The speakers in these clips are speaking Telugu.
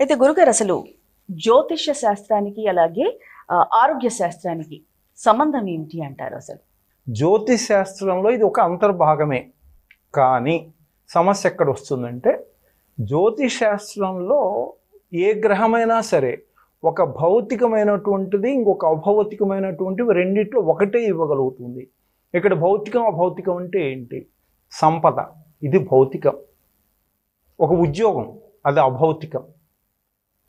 అయితే గురుగారు అసలు జ్యోతిష్య శాస్త్రానికి అలాగే ఆరోగ్య శాస్త్రానికి సంబంధం ఏంటి అంటారు? అసలు జ్యోతిష్ శాస్త్రంలో ఇది ఒక అంతర్భాగమే. కానీ సమస్య ఎక్కడ వస్తుందంటే, జ్యోతిష్ శాస్త్రంలో ఏ గ్రహమైనా సరే ఒక భౌతికమైనటువంటిది ఇంకొక అభౌతికమైనటువంటివి రెండిట్లో ఒకటే ఇవ్వగలుగుతుంది. ఇక్కడ భౌతికం అభౌతికం అంటే ఏంటి? సంపద, ఇది భౌతికం. ఒక ఉద్యోగం, అది అభౌతికం.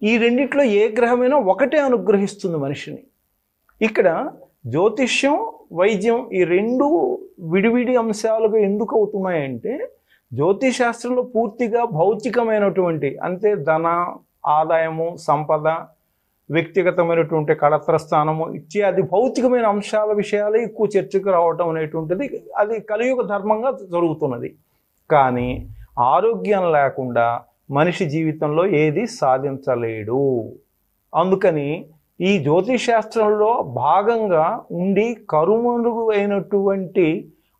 ఈ రెండిట్లో ఏ గ్రహమైనా ఒకటే అనుగ్రహిస్తుంది మనిషిని. ఇక్కడ జ్యోతిష్యం, వైద్యం ఈ రెండు విడివిడి అంశాలుగా ఎందుకు అవుతున్నాయంటే, జ్యోతిష్ శాస్త్రంలో పూర్తిగా భౌతికమైనటువంటి అంటే ధన, ఆదాయము, సంపద, వ్యక్తిగతమైనటువంటి కళత్ర స్థానము ఇత్యాది భౌతికమైన అంశాల విషయాలే ఎక్కువ చర్చకు రావటం అనేటువంటిది అది కలియుగ ధర్మంగా జరుగుతున్నది. కానీ ఆరోగ్యం లేకుండా మనిషి జీవితంలో ఏది సాధించలేడు. అందుకని ఈ జ్యోతిష్ శాస్త్రంలో భాగంగా ఉండి కరుమరుగు అయినటువంటి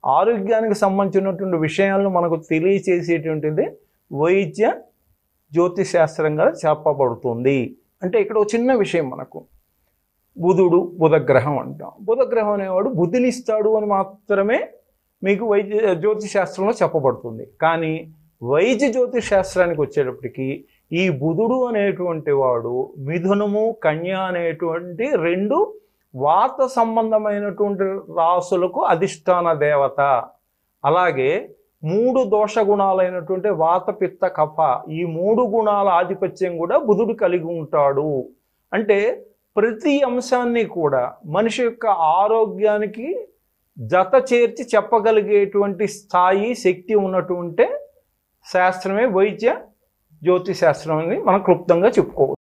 ఆరోగ్యానికి సంబంధించినటువంటి విషయాలను మనకు తెలియచేసేటువంటిది వైద్య జ్యోతిష్ శాస్త్రంగా చెప్పబడుతుంది. అంటే ఇక్కడ ఒక చిన్న విషయం, మనకు బుధుడు, బుధగ్రహం అంటాం. బుధగ్రహం అనేవాడు బుద్ధినిస్తాడు అని మాత్రమే మీకు వైద్య జ్యోతిష్ శాస్త్రంలో చెప్పబడుతుంది. కానీ వైద్య జ్యోతిష్ శాస్త్రానికి వచ్చేటప్పటికి ఈ బుధుడు అనేటువంటి వాడు మిథునము, కన్య అనేటువంటి రెండు వాత సంబంధమైనటువంటి రాసులకు అధిష్టాన దేవత. అలాగే మూడు దోష గుణాలైనటువంటి వాత, పిత్త, కఫ ఈ మూడు గుణాల ఆధిపత్యం కూడా బుధుడు కలిగి ఉంటాడు. అంటే ప్రతి అంశాన్ని కూడా మనిషి యొక్క ఆరోగ్యానికి జత చేర్చి చెప్పగలిగేటువంటి స్థాయి, శక్తి ఉన్నటువంటి శాస్త్రమే వైద్య జ్యోతిష్ శాస్త్రం అని మనం క్లుప్తంగా చెప్పుకోవచ్చు.